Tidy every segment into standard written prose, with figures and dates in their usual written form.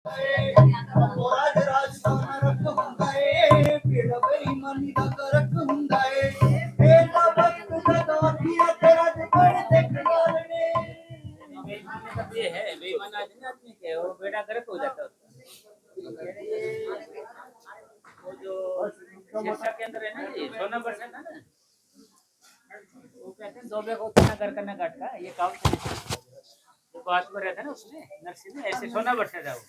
राज राज सोना रख हुंदा है पीड़ा बेईमानी दा करक हुंदा है बेटा वक्त दा दोखिया तेरा जबड़ देख लालने बेईमान मतलब ये है, बेईमान आदमी के वो बेड़ा गर्क हो जाता है उसका। ये वो जो शीर्षक के अंदर है ना जी, 100 नंबर है ना, वो कहते हैं दो बेग होता ना घर करना काट का, ये काम जो बात में रहता है ना उसमें नरसिंह में ऐसे 100 नंबर था वो,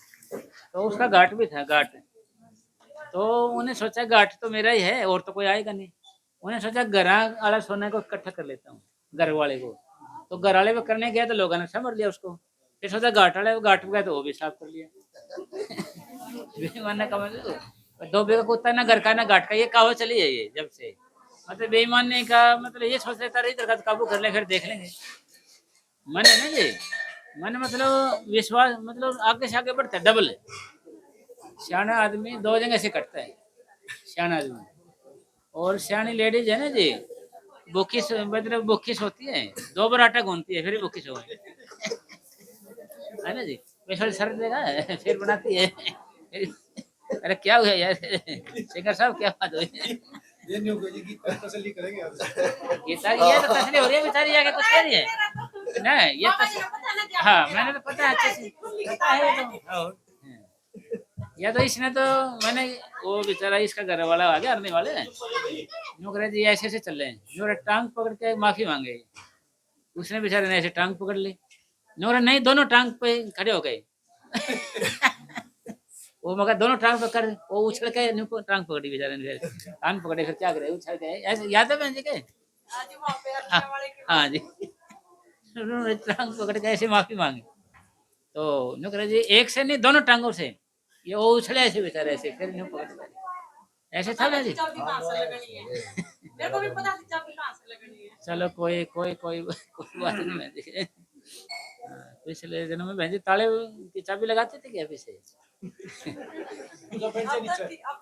तो उसका घाट भी था घाट। तो उन्हें सोचा घाट तो मेरा ही है और तो कोई आएगा नहीं। उन्हें सोचा घर वाला सोने को इकट्ठा कर लेता हूँ, घर वाले को। तो घर वाले को करने गया तो लोगों ने समझ लिया उसको। फिर सोचा घाट वाले घाट गया तो वो भी साफ कर लिया। बेईमान का मतलब दो बेगा कुत्ता ना घर का ना घाट का, ये कहावत चली है ये जब से। मतलब बेईमान ने कहा मतलब ये सोच लेता रही इधर का काबू कर ले फिर देख लेंगे। मन है ना ये, मन मतलब विश्वास, मतलब आगे से आगे बढ़ता है डबल। सियाना आदमी दो जगह से कटता है, सियाना आदमी। और सियानी लेडीज है ना जी, बुकिस मतलब बुकिस होती है, दो बार आटा गूंथती है फिर बुकिस हो है ना जी। वैसे सर देगा फिर बनाती है। अरे क्या हुआ यार, शेखर साहब क्या बात हुई? ये नहीं होगा जी तसल्ली करेंगे गीता ये तो तसली हो रही है बेचारी, आगे कुछ कह रही है ना ये तो। हाँ मैंने तो पता है अच्छे से पता है तो। या तो इसने तो मैंने वो बेचारा इसका घर वाला आ गया अरने वाले नौकरे जी ऐसे ऐसे चल रहे हैं, नौकरे टांग पकड़ के माफी मांगे। उसने बेचारे ने ऐसे टांग पकड़ ली, नौकरे नहीं दोनों टांग पे खड़े हो गए। वो मगर दोनों टांग पकड़ वो उछल के नुको टांग पकड़ी बेचारे ने, टांग पकड़े फिर क्या करे उछल के ऐसे याद है बहन जी के। हाँ जी, उन्होंने टांग पकड़ के ऐसे माफी मांगी। तो नुकरे जी एक से नहीं दोनों टांगों से, ये वो उछले ऐसे बेचारे ऐसे फिर यूं पकड़ के। ऐसे था ना जी। मेरे को भी पता थी चाबी कहाँ से लगनी है। चलो कोई कोई कोई कोई बात नहीं बहन जी। पिछले दिनों में बहन जी ताले की चाबी लगाते थे क्या पीछे? अब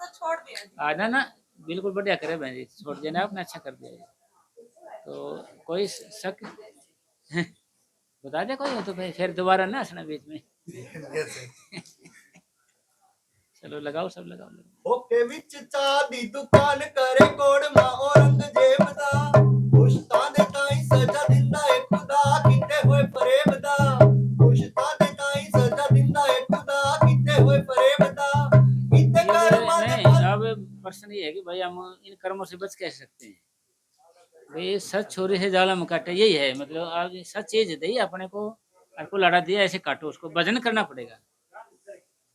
तो छोड़ दिया। ना ना बिल्कुल बढ़िया करे बहन जी, छोड़ दिया ना आपने, अच्छा कर दिया ये। तो कोई शक बता दे कोई हो तो भाई फिर दोबारा ना हंसना बीच में। चलो लगाओ सब लगाओ, लगाओ। ओके विच चा दी दुकान करे कोड़ मा औरंगजेब दा खुशता दे ताई सजा दिंदा है खुदा किते होए फरेब दा खुशता दे ताई सजा दिंदा है खुदा किते होए फरेब दा इते कर्मा दे नहीं अब प्रश्न ये है कि भाई हम इन कर्मों से बच कैसे सकते हैं? भाई सच छोरी से जाला में काटे, यही है मतलब। आप सच चीज दी अपने को, आपको लड़ा दिया ऐसे काटो उसको, वजन करना पड़ेगा।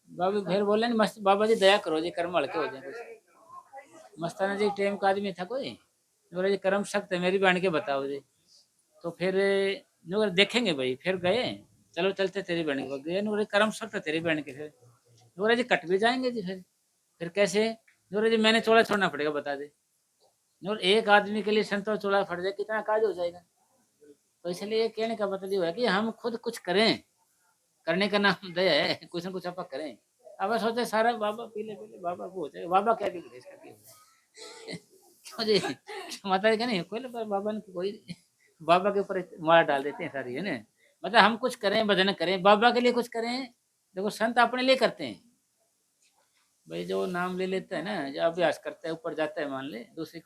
बाबू फिर बोले मस्त बाबा जी दया करो जी कर्म हल्के हो जाए कुछ। मस्ताना जी टेम का आदमी था कोई, बोले जी कर्म सख्त है मेरी बहन के बताओ जी। तो फिर नुगर देखेंगे भाई, फिर गए चलो चलते तेरी बहन के पास गए, नुगर कर्म सख्त है तेरी बहन के। फिर नुगर जी कट भी जाएंगे जी। फिर कैसे? नुगर जी मैंने चोला छोड़ना पड़ेगा बता दे। नुगर एक आदमी के लिए संतोष चोला फट जाए कितना काज हो जाएगा। तो इसलिए कहने का मतलब ये है कि हम खुद कुछ करें, करने का नाम दया है, कुछ ना कुछ आप करें। अब सोचे सारा बाबा पीले पीले बाबा को हो जाएगा, बाबा क्या बिगड़े इसका क्यों जी? माता जी का नहीं कोई बाबा ने कोई बाबा के ऊपर माला डाल देते हैं सारी, है ना। मतलब हम कुछ करें, भजन करें, बाबा के लिए कुछ करें। देखो संत अपने लिए करते हैं भाई, जो नाम ले लेता है ना, जो अभ्यास करता है ऊपर जाता है, मान ले दूसरी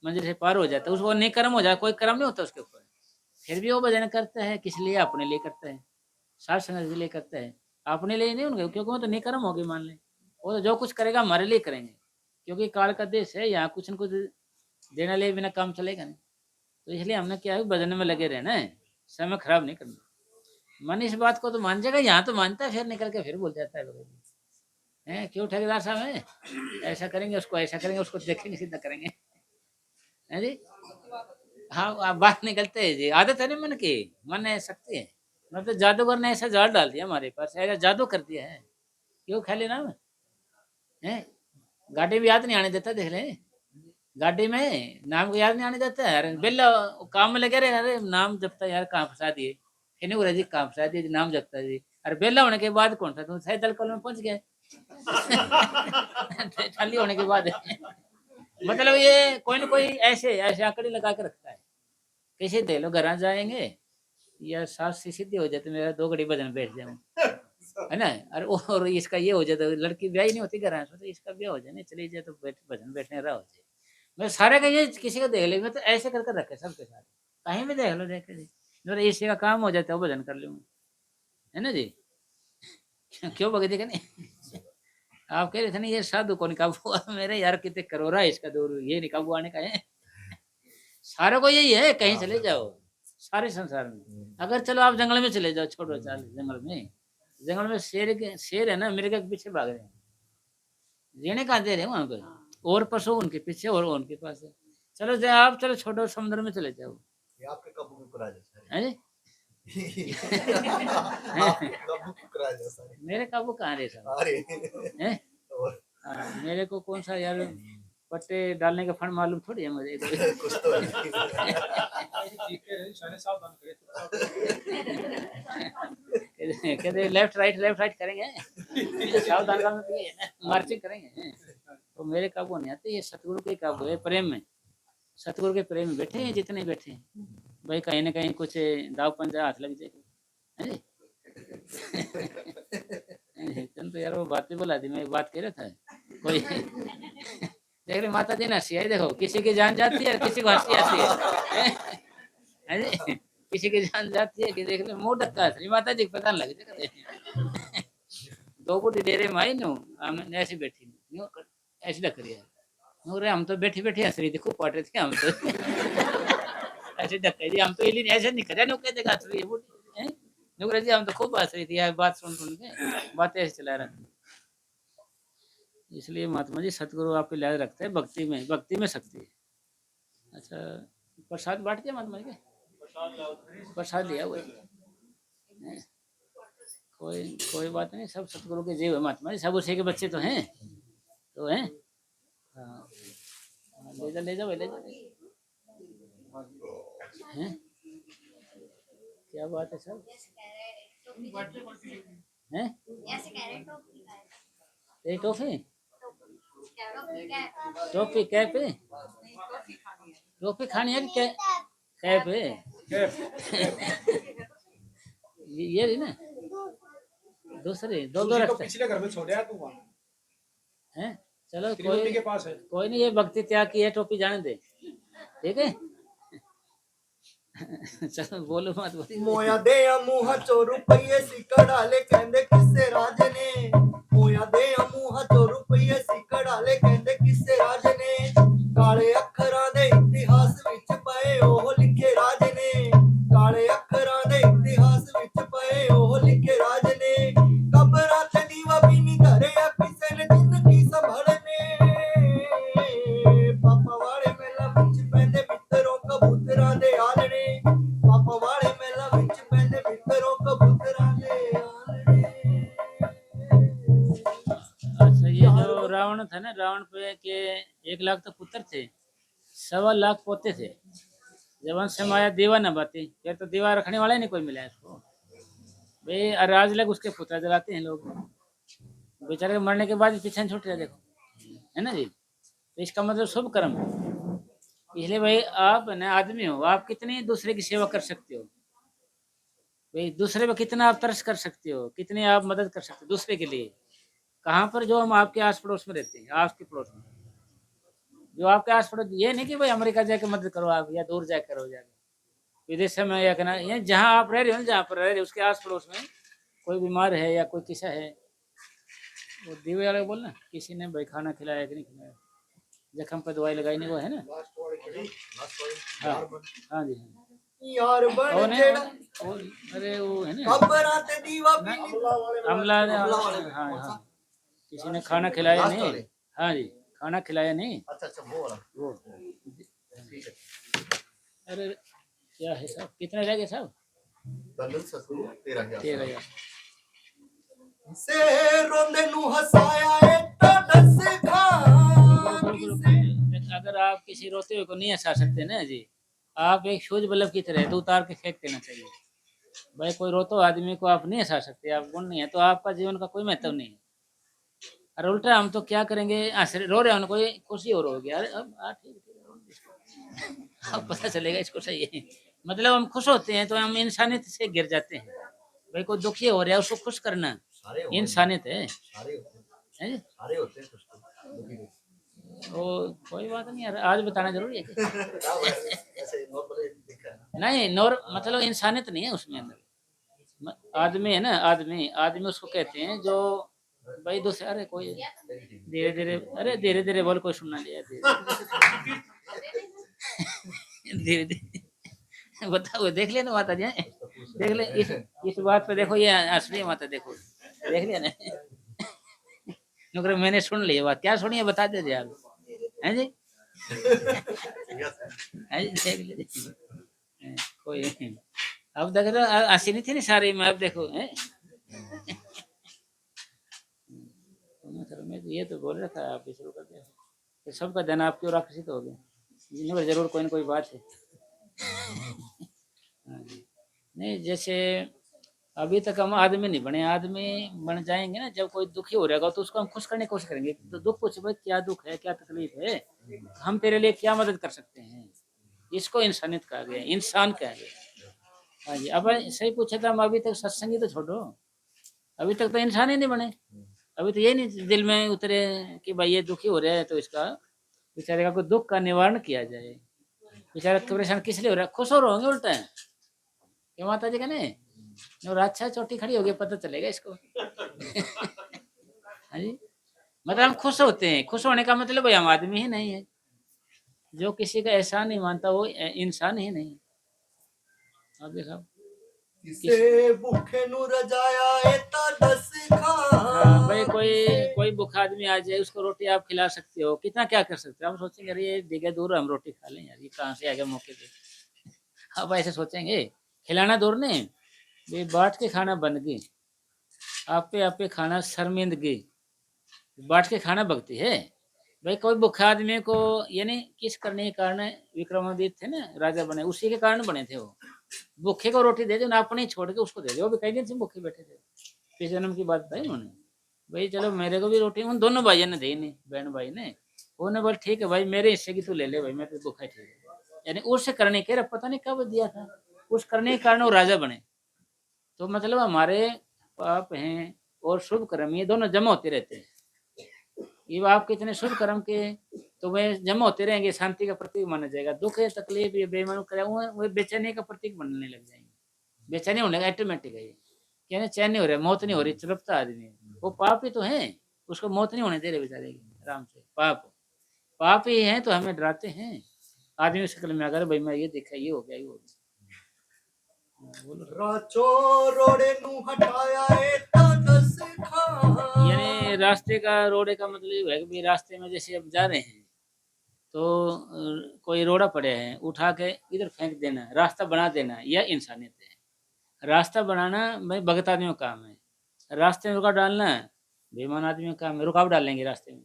मंजिल से पार हो जाता है, उसको नहीं कर्म हो जाए, कोई कर्म नहीं होता उसके ऊपर, फिर भी वो भजन करता है। किस लिए? अपने लिए करता है, सात संगत के लिए करता है, अपने लिए नहीं उनके, क्योंकि वो तो निकर्म होगी मान ले। वो तो जो कुछ करेगा हमारे लिए करेंगे, क्योंकि काल का देश है, यहाँ कुछ न कुछ देने लिए बिना काम चलेगा नहीं। तो इसलिए हमने क्या है भजन में लगे रहना है, समय खराब नहीं करना। मन इस बात को तो मान जाएगा, यहाँ तो मानता है फिर निकल के फिर बोल जाता है हैं क्यों ठेकेदार साहब है ऐसा करेंगे, उसको ऐसा करेंगे, उसको देखेंगे सीधा करेंगे, है जी। हाँ आप बात निकलते हैं जी, आदत है ना मन की, मन है शक्ति है। मतलब जादूगर ने ऐसा जाल डाल दिया हमारे पास, ऐसा जादू कर दिया है। क्यों खाली नाम है, गाड़ी भी याद नहीं आने देता, देख ले गाड़ी में नाम को याद नहीं आने देता है। अरे बिल्ला काम में लगे रहे, अरे नाम जपता यार कहाँ फंसा दिए, इन्हें बोला जी कहाँ फंसा दिए, नाम जपता जी। अरे बेला होने के बाद कौन सा तुम सही दल कल में पहुंच गए। खाली होने के बाद मतलब ये कोई ना कोई ऐसे ऐसे आंकड़े लगा के रखता है। कैसे दे लो घर जाएंगे या सास से सीधी हो जाए तो मेरा 2 घड़ी भजन बैठ जाऊं, है ना। और इसका ये हो जाए तो लड़की ब्याह ही नहीं होती घर तो इसका ब्याह हो जाए नहीं चली जाए तो भजन बैठने रहा हो जाए। मैं सारे का ये किसी का देख ले मैं तो ऐसे करके रखे सबके सारे कहीं भी देख लो देख के मेरा इसी का काम हो जाता है वो भजन कर लूँ है ना जी। क्यों भगत जी नहीं आप कह रहे थे ना ये साधु को निकाबू मेरे यार कितने करोड़ा है इसका दूर ये निकाबू आने का है। सारे को यही है कहीं चले जाओ सारे संसार में अगर चलो आप जंगल में चले जाओ छोड़ो चाल जंगल में शेर है ना मेरे के पीछे भाग रहे हैं जीने कहाँ दे रहे हैं वहां पे और पशु उनके पीछे और उनके पास है। चलो जाओ आप चलो छोड़ो समुद्र में चले जाओ ये आपके काबू में करा जैसा है जी। आपके काबू में करा जैसा मेरे काबू कहाँ रहे साहब अरे हैं और मेरे को कौन सा यार पट्टे डालने का फंड मालूम थोड़ी है मुझे कुछ तो कहते लेफ्ट राइट करेंगे सावधान का मतलब ये है ना मार्चिंग करेंगे तो मेरे काबू नहीं आते ये सतगुरु के काबू है प्रेम में सतगुरु के प्रेम में बैठे हैं जितने बैठे हैं भाई कहीं ना कहीं कुछ दाव पंजा हाथ लग जाए तुम तो यार वो बात भी बोला थी मैं एक बात कह रहा था कोई देख रहे माता जी ने हंसी आई देखो किसी की जान जाती है किसी को हंसी आती है किसी की जान जाती है कि देख ले मुंह ढक्का हंस रही माता जी को पता नहीं लग जाए दो बूढ़ी डेरे में आई नो ऐसी बैठी नो ऐसी ढक रही है रे हम तो बैठी बैठी हंस रही थी खूब पाट रहे थे हम तो ऐसे ढक रही हम तो ये ऐसे नहीं करे नो कहते हंस रही है बूढ़ी नुकरा जी हम तो खूब हंस रही थी यार बात सुन के बातें ऐसे चला रहा इसलिए महात्मा जी सतगुरु आपके लिहाज रखते हैं भक्ति में शक्ति है। अच्छा प्रसाद बांट दिया महात्मा जी के प्रसाद दिया हुआ कोई बात नहीं सब सतगुरु के जीव है महात्मा जी सब उसी के बच्चे तो हैं हाँ ले जाओ हैं क्या बात है सर हैं ये टॉफी टॉफी कैप है टॉफी खानी है कि कैप है ये रही ना दूसरे दो रखते पिछले घर में छोड़ा तू वहां हैं चलो त्रिलोकी के पास है कोई नहीं ये भक्ति त्याग की है टोपी जाने दे ठीक है। चलो बोलो मत मोया दे मुहा 4 रुपये सिक्का डाले कहंदे किसे राज ने मोया दे मुहा 4 रुपये सिक्का डाले कहंदे किसे राज ने काले अखरां दे इतिहास विच पए ओह लिखे राज ने काले अखरां दे इतिहास विच पए ओह लिखे राज ने कबरां ते दीवा भी नहीं धरे किसे ने जिंदगी संभलने पापा वाले मेला विच पैंदे मित्रों कबूतरां दे आलने पापा वाले मेला विच पैंदे मित्रों कबूतरां दे आलने। अच्छा ये जो रावण था ना रावण पे के 1 लाख तो पुत्र थे 1.25 लाख पोते थे जब वंश से माया दीवा न बाती फिर तो दीवा रखने वाला ही नहीं कोई मिला इसको भाई अराज लग उसके पुत्र जलाते हैं लोग बेचारे मरने के बाद पीछे छूट रहे देखो है ना जी तो इसका मतलब शुभ कर्म इसलिए भाई आप ना आदमी हो आप कितनी दूसरे की सेवा कर सकते हो भाई दूसरे पे कितना आप तरस कर सकते हो कितनी आप मदद कर सकते हो दूसरे के लिए कहाँ पर जो हम आपके आस पड़ोस में रहते हैं आपके पड़ोस में जो आपके आस पड़ोस ये नहीं कि भाई अमेरिका जाके मदद करो आप या दूर जाकर करो जाके विदेश में या कहना ये जहाँ आप रह रहे हो ना जहाँ पर रह रहे हो उसके आस पड़ोस में कोई बीमार है या कोई किसा है वो दीवे वाले बोल ना किसी ने भाई खाना खिलाया कि नहीं खिलाया जख्म पे दवाई लगाई नहीं वो है ना हाँ जी यार बन जेड़ा अरे वो है ना कबरां ते दीवा भी अमला हाँ किसी ने खाना खिलाया नहीं हाँ जी खाना खिलाया नहीं अच्छा वो वाला वो अरे क्या है साहब कितने रह गए साहब दलन ससुर 13,000 से रोंदे नु हसाया ए तो दस खां किसे अगर आप किसी रोते हुए को नहीं हंसा सकते ना जी आप एक शूज बल्ब की तरह तो उतार के फेंक देना चाहिए भाई कोई रोतो आदमी को आप नहीं हंसा सकते आप गुण नहीं है तो आपका जीवन का कोई महत्व नहीं है और उल्टा हम तो क्या करेंगे रो रहे हैं कोई खुशी हो रही अरे अब ठीक अब पता चलेगा इसको सही है मतलब हम खुश होते हैं तो हम इंसानियत से गिर जाते हैं भाई कोई दुखी हो रहा है उसको खुश करना सारे होंगे, इंसानियत है सारे होते हैं, हैं? सारे होते हैं कुछ तो दुखी दुखी। वो कोई बात नहीं यार, आज बताना जरूरी है क्या? हाँ, ऐसे नॉर्मली दिखा है ना। नहीं नॉर मतलब इंसानियत नहीं है उसमें अंदर। आदमी है ना, आदमी आदमी उसको कहते हैं जो भाई दूसरे, अरे कोई धीरे धीरे, अरे धीरे धीरे बोल, कोई सुनना नहीं है, धीरे धीरे बताओ, देख लिया ना माता जी, देख ले इस बात पे, देखो ये असली है माता, देखो देख लिया ना। मगर मैंने सुन ली बात, क्या सुनी है बता दे आप, हैं जी, हैं जी, देख लीजिए कोई। अब देख रहे हो, हंसी नहीं थी ना सारी में, अब देखो हैं। मैं तो ये तो बोल रहा था, आप भी शुरू कर दिया, तो सबका धन आपकी ओर आकर्षित हो गया, जिन्हें जरूर कोई ना कोई बात है। हाँ जी। नहीं जैसे अभी तक हम आदमी नहीं बने, आदमी बन जाएंगे ना जब कोई दुखी हो रहेगा तो उसको हम खुश करने की कोशिश करेंगे, तो दुख पूछे भाई क्या दुख है, क्या तकलीफ है, हम तेरे लिए क्या मदद कर सकते हैं, इसको इंसानियत कहा गया, इंसान कहा गया। हाँ जी, अब सही पूछे तो हम अभी तक सत्संगी तो छोड़ो, अभी तक तो इंसान ही नहीं बने, अभी तो ये नहीं दिल में उतरे कि भाई ये दुखी हो रहा है तो इसका बेचारे का कोई दुख का निवारण किया जाए। बेचारा परेशान किस लिए हो रहा है, खुश हो रहे होंगे उल्टा है, ये माता जी का नहीं, और अच्छा चोटी खड़ी हो गई पता चलेगा इसको। हाँ जी, मतलब हम खुश होते हैं, खुश होने का मतलब भाई हम आदमी ही नहीं है, जो किसी का एहसान नहीं मानता वो इंसान ही नहीं। अब देखो किसे भूखे नु रजाया एता दस हाँ भाई, खां कोई भूखा आदमी आ जाए उसको रोटी आप खिला सकते हो, कितना क्या कर सकते हो, हम सोचेंगे अरे ये जगह दूर है, हम रोटी खा लें यार, ये कहाँ से आ गया मौके पे, अब ऐसे सोचेंगे। खिलाना दूर नहीं, ये बांट के खाना बंदगी, आपे आपे खाना शर्मिंदगी, बांट के खाना भक्ति है। भाई कोई भूखा आदमी को, यानी किस करने के कारण विक्रमादित्य थे ना राजा बने, उसी के कारण बने थे वो, भूखे को रोटी दे दो ना, अपने ही छोड़ के उसको दे दो, वो भी कई दिन से भूखे बैठे थे, पिछले जन्म की बात बताई उन्होंने, भाई चलो मेरे को भी रोटी, उन दोनों भाइयों ने दी नहीं, बहन भाई ने, उन्होंने बोल ठीक है भाई मेरे हिस्से की तू ले ले भाई, मैं तो भूखा ठीक है, यानी उससे करने के पता नहीं कब दिया था, उस करने के कारण वो राजा बने। तो मतलब हमारे पाप हैं और शुभ कर्म ये दोनों जमा होते रहते हैं, ये आप कितने शुभ कर्म के तो वे जमा होते रहेंगे, शांति का प्रतीक माना जाएगा, दुख है तकलीफ ये बेईमान करे वो बेचैनी का प्रतीक बनने लग जाएंगे, बेचैनी होने का ऑटोमेटिक है ये, क्या चैन नहीं हो रहा, मौत नहीं हो रही, तड़पता आदमी है, वो पाप ही तो है, उसको मौत नहीं होने दे रहे बेचारे की, आराम से पाप पाप ही है तो हमें डराते हैं, आदमी शक्ल में अगर भाई मैं ये देखा ये हो गया ये हो गया। बोलो राचो रोड़े नु हटाया एता दस खां यानी रास्ते का, रोड़े का मतलब ये है कि भाई रास्ते में जैसे अब जा रहे हैं तो कोई रोड़ा पड़े हैं उठा के इधर फेंक देना, रास्ता बना देना, यह इंसानियत है। रास्ता बनाना भाई भगत आदमियों का काम है, रास्ते में रुकावट डालना बेईमान आदमी का काम है, रुकावट डालेंगे रास्ते में,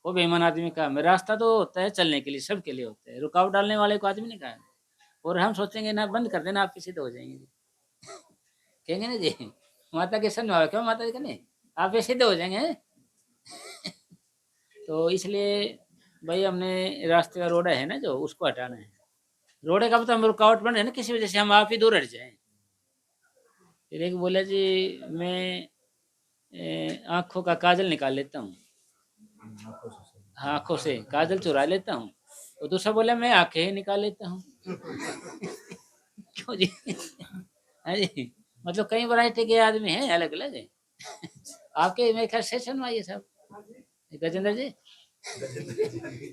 वो बेईमान आदमी का काम है, रास्ता तो होता है चलने के लिए, सबके लिए होता है, रुकावट डालने वाले को आदमी नहीं कहा है। और हम सोचेंगे ना बंद कर देना आप किसी तो हो जाएंगे, कहेंगे ना जी माता के सन क्यों माता जी का नहीं, आप ये सिद्ध हो जाएंगे। तो इसलिए भाई हमने रास्ते का रोड़ा है ना जो उसको हटाना है, रोड़े का मतलब हम रुकावट बन रहे हैं ना किसी वजह से, हम आप ही दूर हट जाएं। फिर एक बोला जी मैं आंखों का काजल निकाल लेता हूँ, हाँ आंखों से काजल चुरा लेता हूँ, और दूसरा बोला मैं आंखें ही निकाल लेता हूँ। क्यों जी, हाँ जी, मतलब कई वैरायटी के आदमी हैं अलग अलग है। आपके मेरे ख्याल से सुनवाइए सब गजेंद्र जी,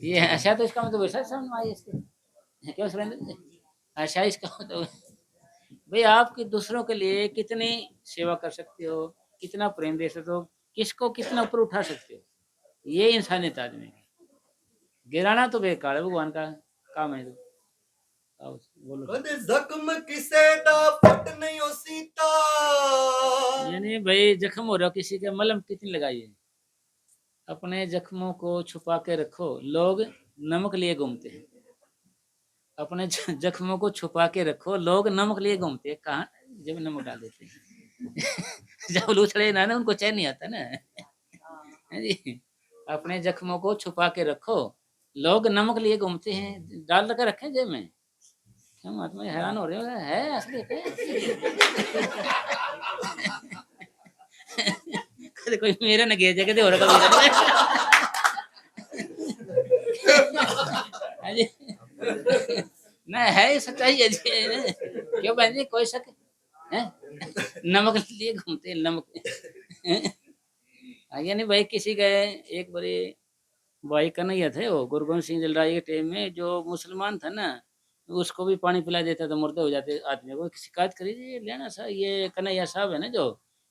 ये अच्छा तो इसका मतलब वैसा सुनवाइए इसके, क्यों सुरेंद्र जी, अच्छा इसका मतलब भाई आपके दूसरों के लिए कितनी सेवा कर सकते हो, कितना प्रेम दे सकते हो, किसको कितना ऊपर उठा सकते हो, ये इंसानियत आदमी की, गिराना तो बेकार है, भगवान का काम है। तो आओ, बोलो कदे जख्म किसे दा फट नहीं हो सीता यानी भाई जख्म हो रहा हो किसी के, मलहम कितनी लगाइए, अपने जख्मों को छुपा के रखो, लोग नमक लिए घूमते हैं, अपने जख्मों को छुपा के रखो, लोग नमक लिए घूमते हैं, कहाँ जब नमक डाल देते हैं। जब लूचड़े ना ना उनको चैन नहीं आता ना। है जी, अपने जख्मों को छुपा के रखो, लोग नमक लिए घूमते हैं, डाल कर रखें जेब में, क्यों महात्मा जी हैरान हो रहे हो, है असली है। ते कोई मेरा ना गेज के और का हाँ जी। ना है सच्चाई है जी। क्यों बहन जी कोई शक है? नमक लिए घूमते हैं नमक। आगे नहीं भाई किसी का एक बारी भाई कन्हैया थे वो गुरु गोविंद सिंह जलराय के टाइम में जो मुसलमान था ना उसको भी पानी पिला देता था मुर्दे हो जाते आदमी को शिकायत करी थी लेना सा ये कन्हैया साहब है ना जो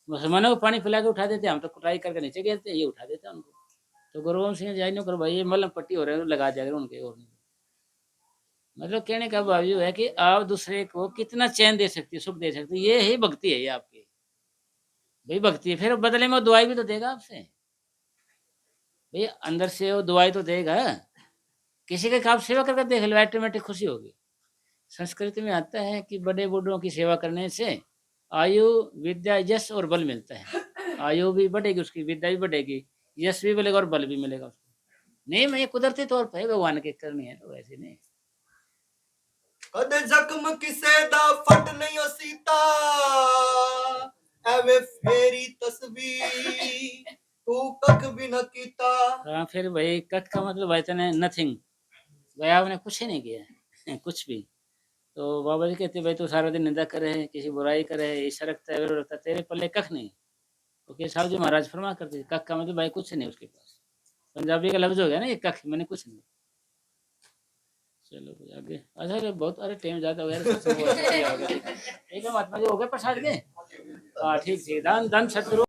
मुसलमानों को पानी पिला के उठा देते हम तो कुटाई करके नीचे गिरते ये उठा देते उनको तो गुरु गोविंद सिंह जाई नो करो भाई ये मलम पट्टी हो रहे हैं लगा दिया करो उनके और नहीं मतलब कहने का भाव है कि आप दूसरे को कितना चैन दे सकती है सुख दे सकती है ये ही भक्ति है ये आपकी भाई भक्ति है फिर बदले में वो दुआई भी तो देगा आपसे भाई अंदर से वो दुआई तो देगा किसी का आप सेवा करके देख लो ऑटोमेटिक खुशी होगी संस्कृति में आता है कि बड़े बूढ़ों की सेवा करने से आयु विद्या यश और बल मिलता है आयु भी बढ़ेगी उसकी विद्या भी बढ़ेगी यश भी मिलेगा और बल भी मिलेगा उसको नहीं मैं कुदरती तौर पर भगवान के करनी है तो वैसे नहीं कद जख्म किसे दा फट नहीं ओ सीता एवे फेरी तस्वीर तू कख भी न कीता। हाँ फिर भाई कट का मतलब भाई तने नथिंग भाई आपने कुछ ही नहीं किया कुछ भी तो बाबा जी कहते भाई तू सारा दिन निंदा करे किसी बुराई करे ईसा रखता है वो रखता है, तेरे पल्ले कख नहीं तो के साहब जी महाराज फरमा करते कख का मतलब भाई कुछ नहीं उसके पास पंजाबी का लफ्ज हो गया ना ये कख मैंने कुछ नहीं चलो भाई आगे अच्छा अरे बहुत अरे टाइम ज़्यादा हो गया ठीक है महात्मा जी हो गए प्रसाद के हाँ ठीक ठीक दान दान सतगुरु